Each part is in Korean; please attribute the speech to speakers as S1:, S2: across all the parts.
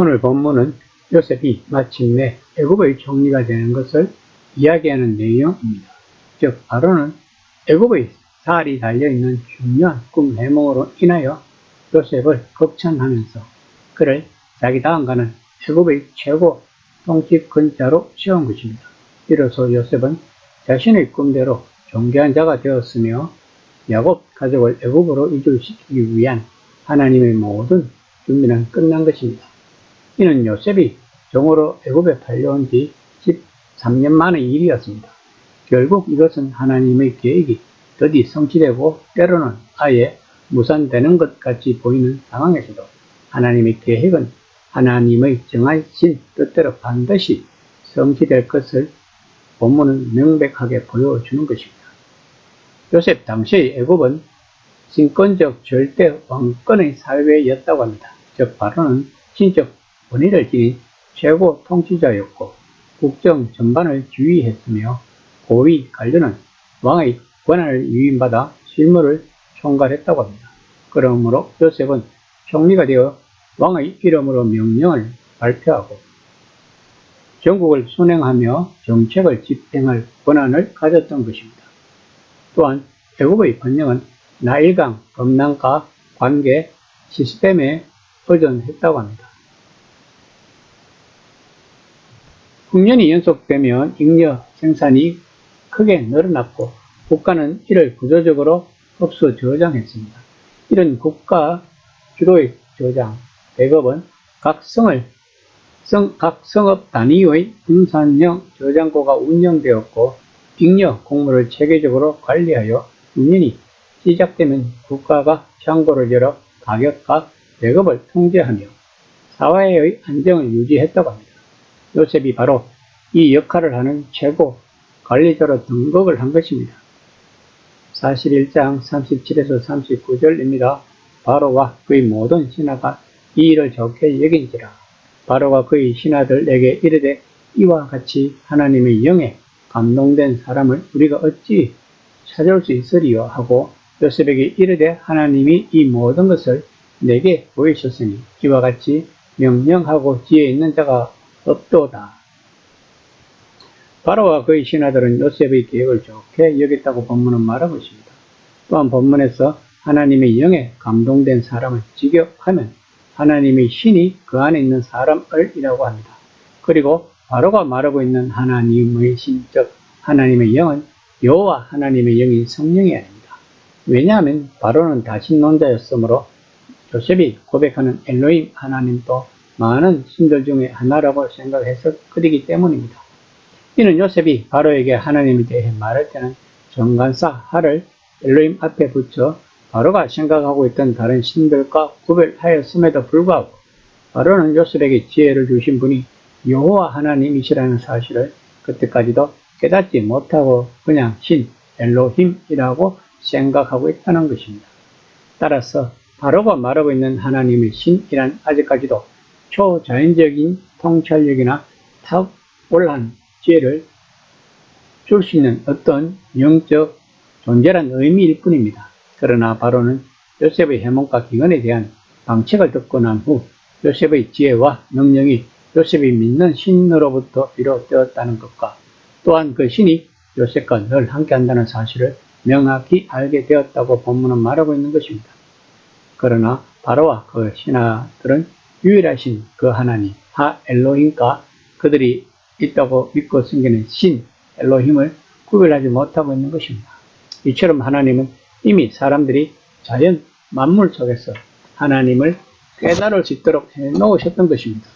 S1: 오늘 본문은 요셉이 마침내 애굽의 총리가 되는 것을 이야기하는 내용입니다. 즉 바로는 애굽의 살이 달려있는 중요한 꿈 해몽으로 인하여 요셉을 극찬하면서 그를 자기 다음가는 애굽의 최고 통치권자로 세운 것입니다. 이로써 요셉은 자신의 꿈대로 존귀한 자가 되었으며 야곱 가족을 애굽으로 이주시키기 위한 하나님의 모든 준비는 끝난 것입니다. 이는 요셉이 종으로 애굽에 팔려온 지 13년 만의 일이었습니다. 결국 이것은 하나님의 계획이 드디 성취되고 때로는 아예 무산되는 것 같이 보이는 상황에서도 하나님의 계획은 하나님의 정하신 뜻대로 반드시 성취될 것을 본문은 명백하게 보여주는 것입니다. 요셉 당시의 애굽은 신권적 절대 왕권의 사회였다고 합니다. 즉 바로는 신적 권위를 지닌 최고 통치자였고 국정 전반을 지휘했으며 고위 관료는 왕의 권한을 위임받아 실무를 총괄했다고 합니다. 그러므로 요셉은 총리가 되어 왕의 이름으로 명령을 발표하고 전국을 순행하며 정책을 집행할 권한을 가졌던 것입니다. 또한 애굽의 번영은 나일강 범람과 관계 시스템에 의존했다고 합니다. 흉년이 연속되면 잉여 생산이 크게 늘어났고 국가는 이를 구조적으로 흡수 저장했습니다. 이런 국가 주도의 저장, 배급은 각 성읍 단위의 분산형 저장고가 운영되었고 잉여 곡물을 체계적으로 관리하여 흉년이 시작되면 국가가 창고를 열어 가격과 배급을 통제하며 사회의 안정을 유지했다고 합니다. 요셉이 바로 이 역할을 하는 최고 관리자로 등극을 한 것입니다. 41장 37에서 39절입니다. 바로와 그의 모든 신하가 이 일을 좋게 여긴지라. 바로가 그의 신하들에게 이르되 이와 같이 하나님의 영에 감동된 사람을 우리가 어찌 찾을 수 있으리요 하고 요셉에게 이르되 하나님이 이 모든 것을 내게 보이셨으니 이와 같이 명령하고 지혜 있는 자가 없도다. 바로와 그의 신하들은 요셉의 계획을 좋게 여겼다고 본문은 말하고 있습니다. 또한 본문에서 하나님의 영에 감동된 사람을 직역하면 하나님의 신이 그 안에 있는 사람을 이라고 합니다. 그리고 바로가 말하고 있는 하나님의 신, 즉 하나님의 영은 여호와 하나님의 영인 성령이 아닙니다. 왜냐하면 바로는 다신론자였으므로 요셉이 고백하는 엘로힘 하나님도 많은 신들 중에 하나라고 생각해서 그리기 때문입니다. 이는 요셉이 바로에게 하나님에 대해 말할 때는 정관사 하를 엘로힘 앞에 붙여 바로가 생각하고 있던 다른 신들과 구별하였음에도 불구하고 바로는 요셉에게 지혜를 주신 분이 여호와 하나님이시라는 사실을 그때까지도 깨닫지 못하고 그냥 신 엘로힘이라고 생각하고 있다는 것입니다. 따라서 바로가 말하고 있는 하나님의 신이란 아직까지도 초자연적인 통찰력이나 탁월한 지혜를 줄 수 있는 어떤 영적 존재란 의미일 뿐입니다. 그러나 바로는 요셉의 해몽과 기근에 대한 방책을 듣고 난 후 요셉의 지혜와 능력이 요셉이 믿는 신으로부터 비롯되었다는 것과 또한 그 신이 요셉과 늘 함께한다는 사실을 명확히 알게 되었다고 본문은 말하고 있는 것입니다. 그러나 바로와 그 신하들은 유일하신 그 하나님 하 엘로힘과 그들이 있다고 믿고 섬기는 신 엘로힘을 구별하지 못하고 있는 것입니다. 이처럼 하나님은 이미 사람들이 자연 만물 속에서 하나님을 깨달을 수 있도록 해놓으셨던 것입니다.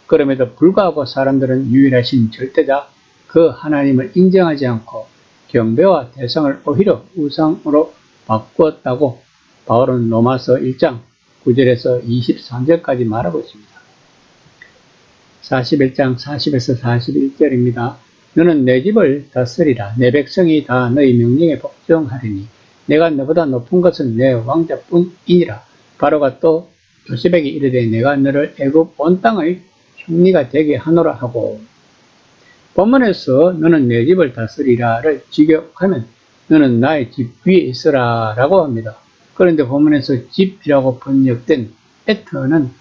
S1: 그럼에도 불구하고 사람들은 유일하신 절대자 그 하나님을 인정하지 않고 경배와 대상을 오히려 우상으로 바꾸었다고 바울은 로마서 1장 9절에서 23절까지 말하고 있습니다. 41장 40에서 41절입니다. 너는 내 집을 다스리라. 내 백성이 다 너희 명령에 복종하리니 내가 너보다 높은 것은 내 왕자뿐이니라. 바로가 또 요셉에게 이르되 내가 너를 애굽 온 땅의 총리가 되게 하노라 하고 본문에서 너는 내 집을 다스리라를 직역하면 너는 나의 집 위에 있으라 라고 합니다. 그런데 본문에서 집이라고 번역된 에터는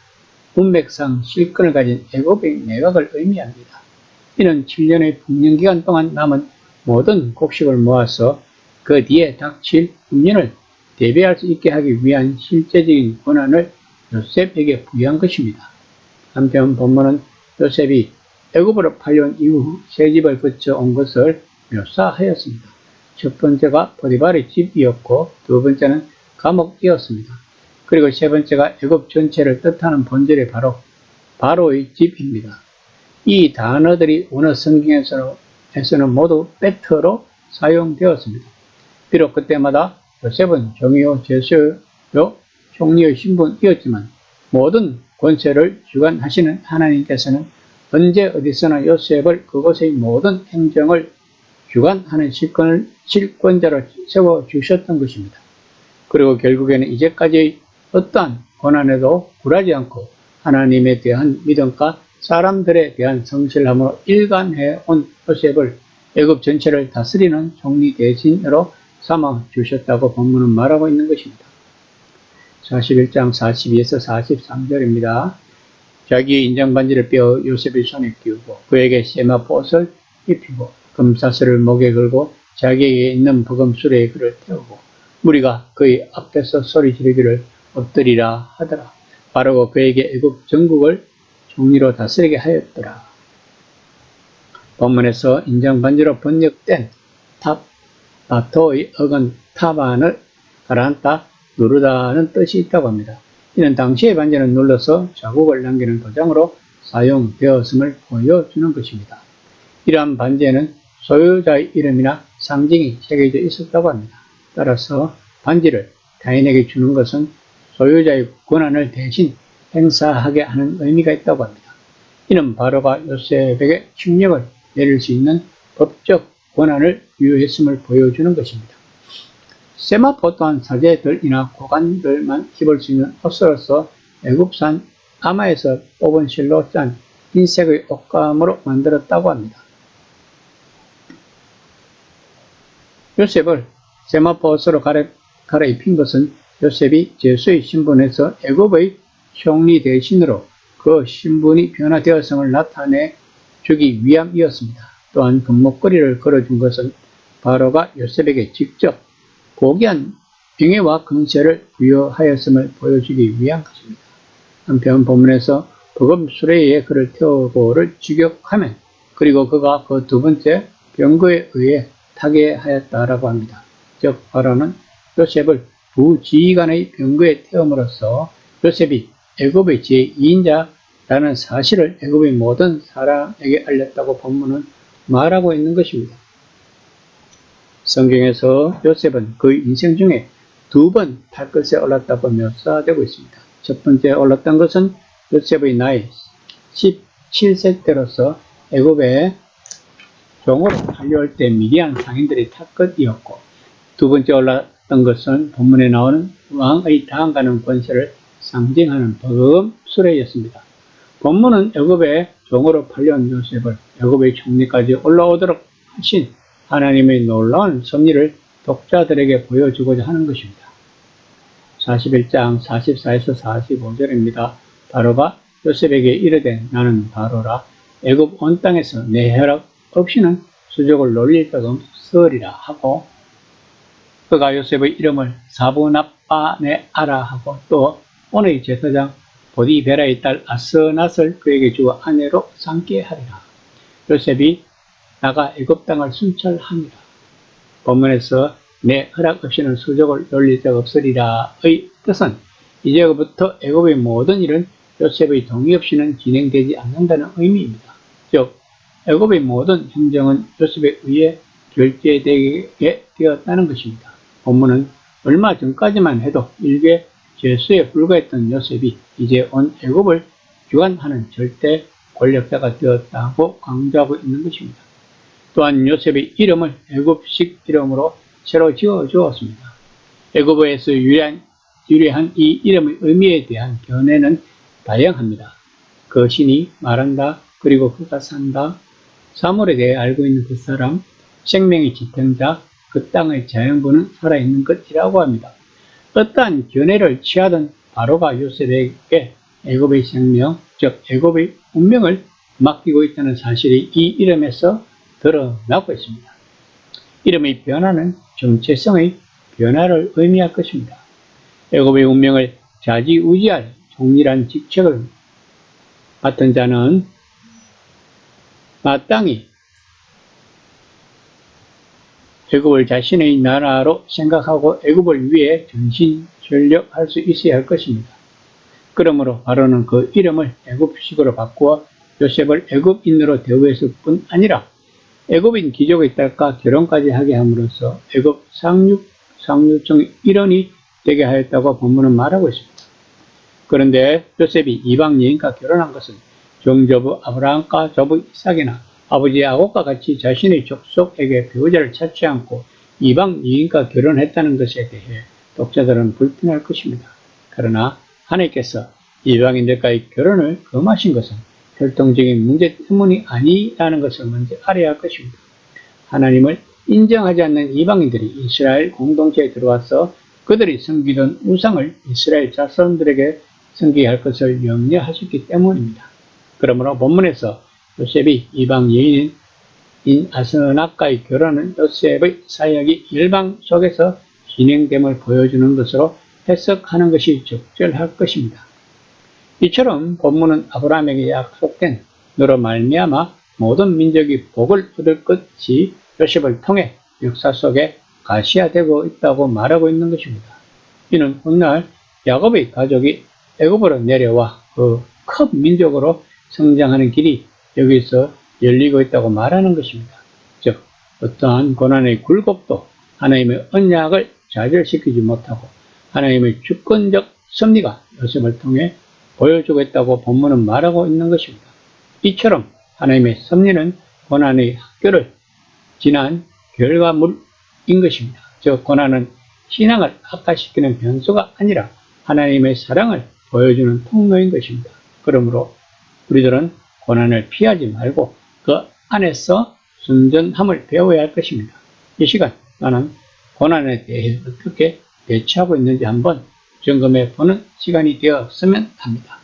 S1: 문맥상 실권을 가진 애굽의 내각을 의미합니다. 이는 7년의 풍년기간 동안 남은 모든 곡식을 모아서 그 뒤에 닥칠 흉년을 대비할 수 있게 하기 위한 실제적인 권한을 요셉에게 부여한 것입니다. 한편 본문은 요셉이 애굽으로 팔려온 이후 새 집을 거쳐 온 것을 묘사하였습니다. 첫 번째가 보디발의 집이었고 두 번째는 감옥이었습니다. 그리고 세 번째가 애굽 전체를 뜻하는 본절이 바로 바로의 집입니다. 이 단어들이 원어 성경에서는 모두 베터로 사용되었습니다. 비록 그때마다 요셉은 종이요 제수요 총리의 신분이었지만 모든 권세를 주관하시는 하나님께서는 언제 어디서나 요셉을 그곳의 모든 행정을 주관하는 실권자로 세워주셨던 것입니다. 그리고 결국에는 이제까지의 어떠한 고난에도 굴하지 않고 하나님에 대한 믿음과 사람들에 대한 성실함으로 일관해온 요셉을 애굽 전체를 다스리는 총리 대신으로 삼아주셨다고 본문은 말하고 있는 것입니다. 41장 42에서 43절입니다. 자기의 인장반지를 빼어 요셉의 손에 끼우고 그에게 세마포옷을 입히고 금사슬을 목에 걸고 자기에게 있는 버금수레에 그를 태우고 무리가 그의 앞에서 소리 지르기를 엎드리라 하더라. 바로가 그에게 애굽 전국을 총리로 다스리게 하였더라. 본문에서 인장반지로 번역된 바토의 어근 타반을 가라앉다 누르다는 뜻이 있다고 합니다. 이는 당시의 반지는 눌러서 자국을 남기는 도장으로 사용되었음을 보여주는 것입니다. 이러한 반지에는 소유자의 이름이나 상징이 새겨져 있었다고 합니다. 따라서 반지를 타인에게 주는 것은 소유자의 권한을 대신 행사하게 하는 의미가 있다고 합니다. 이는 바로가 요셉에게 칙령을 내릴 수 있는 법적 권한을 부여했음을 보여주는 것입니다. 세마포 또한 사제들이나 고관들만 입을 수 있는 옷으로서 애굽산 아마에서 뽑은 실로 짠 흰색의 옷감으로 만들었다고 합니다. 요셉을 세마포 옷으로 갈아입힌 것은 요셉이 제수의 신분에서 애굽의 총리 대신으로 그 신분이 변화되었음을 나타내 주기 위함이었습니다. 또한 금목걸이를 걸어준 것은 바로가 요셉에게 직접 고귀한 명예와 근세를 부여하였음을 보여주기 위한 것입니다. 한편 본문에서 버금 수레에 그를 태우고를 직역하면 그리고 그가 그 두 번째 병거에 의해 타게 하였다라고 합니다. 즉 바로는 요셉을 부지휘관의 병거에 태움으로써 요셉이 애굽의 제2인자라는 사실을 애굽의 모든 사람에게 알렸다고 본문은 말하고 있는 것입니다. 성경에서 요셉은 그의 인생 중에 두 번 탈것에 올랐다고 묘사되고 있습니다. 첫 번째 올랐던 것은 요셉의 나이 17세 때로서 애굽에 종으로 팔려올 때 미디안 상인들의 탈것이었고 두 번째 올랐던 것은 본문에 나오는 왕의 다한가는 권세를 상징하는 버금 수레였습니다. 본문은 애굽에 종으로 팔려온 요셉을 애굽의 총리까지 올라오도록 하신 하나님의 놀라운 섭리를 독자들에게 보여주고자 하는 것입니다. 41장 44에서 45절입니다. 바로가 요셉에게 이르되 나는 바로라 애굽 온 땅에서 내 허락 없이는 수족을 놀릴 적 없으리라 하고 그가 요셉의 이름을 사브나빠네아라 하고 또 온의 제사장 보디베라의 딸 아스낫을 그에게 주어 아내로 삼게 하리라. 요셉이 나가 애굽 땅을 순찰합니다. 본문에서 내 허락 없이는 수족을 놀릴 적 없으리라의 뜻은 이제부터 애굽의 모든 일은 요셉의 동의 없이는 진행되지 않는다는 의미입니다. 즉 애굽의 모든 행정은 요셉에 의해 결제되게 되었다는 것입니다. 본문은 얼마 전까지만 해도 일개 죄수에 불과했던 요셉이 이제 온 애굽을 주관하는 절대 권력자가 되었다고 강조하고 있는 것입니다. 또한 요셉의 이름을 애굽식 이름으로 새로 지어 주었습니다. 애굽어에서 유래한 이 이름의 의미에 대한 견해는 다양합니다. 그 신이 말한다, 그리고 그가 산다, 사물에 대해 알고 있는 그 사람, 생명의 지탱자, 그 땅의 자연분은 살아있는 것이라고 합니다. 어떠한 견해를 취하던 바로가 요셉에게 애굽의 생명, 즉 애굽의 운명을 맡기고 있다는 사실이 이 이름에서 드러나고 있습니다. 이름의 변화는 정체성의 변화를 의미할 것입니다. 애굽의 운명을 좌지우지할 동일한 직책을 맡은 자는 마땅히 애굽을 자신의 나라로 생각하고 애굽을 위해 전심전력할 수 있어야 할 것입니다. 그러므로 바로는 그 이름을 애굽식으로 바꾸어 요셉을 애굽인으로 대우했을 뿐 아니라 애굽인 귀족의 딸과 결혼까지 하게 함으로써 애굽 상류층의 일원이 되게 하였다고 본문은 말하고 있습니다. 그런데 요셉이 이방 여인과 결혼한 것은 정조부 아브라함과 조부 이삭이나 아버지 야곱과 같이 자신의 족속에게 배우자를 찾지 않고 이방 여인과 결혼했다는 것에 대해 독자들은 불편할 것입니다. 그러나 하나님께서 이방인들과의 결혼을 금하신 것은 결정적인 문제 때문이 아니라는 것을 먼저 알아야 할 것입니다. 하나님을 인정하지 않는 이방인들이 이스라엘 공동체에 들어와서 그들이 섬기던 우상을 이스라엘 자손들에게 섬기게 할 것을 염려하셨기 때문입니다. 그러므로 본문에서 요셉이 이방 여인인 아스낙과의 결혼은 요셉의 사역이 일방 속에서 진행됨을 보여주는 것으로 해석하는 것이 적절할 것입니다. 이처럼 본문은 아브라함에게 약속된 너로 말미암아 모든 민족이 복을 얻을 것이 요셉을 통해 역사 속에 가시화되고 있다고 말하고 있는 것입니다. 이는 훗날 야곱의 가족이 애굽으로 내려와 그 큰 민족으로 성장하는 길이 여기서 열리고 있다고 말하는 것입니다. 즉 어떠한 고난의 굴곡도 하나님의 언약을 좌절시키지 못하고 하나님의 주권적 섭리가 요셉을 통해 보여주고 있다고 본문은 말하고 있는 것입니다. 이처럼 하나님의 섭리는 고난의 학교를 지난 결과물인 것입니다. 즉 고난은 신앙을 악화시키는 변수가 아니라 하나님의 사랑을 보여주는 통로인 것입니다. 그러므로 우리들은 고난을 피하지 말고 그 안에서 순전함을 배워야 할 것입니다. 이 시간 나는 고난에 대해 어떻게 대처하고 있는지 한번 점검해 보는 시간이 되었으면 합니다.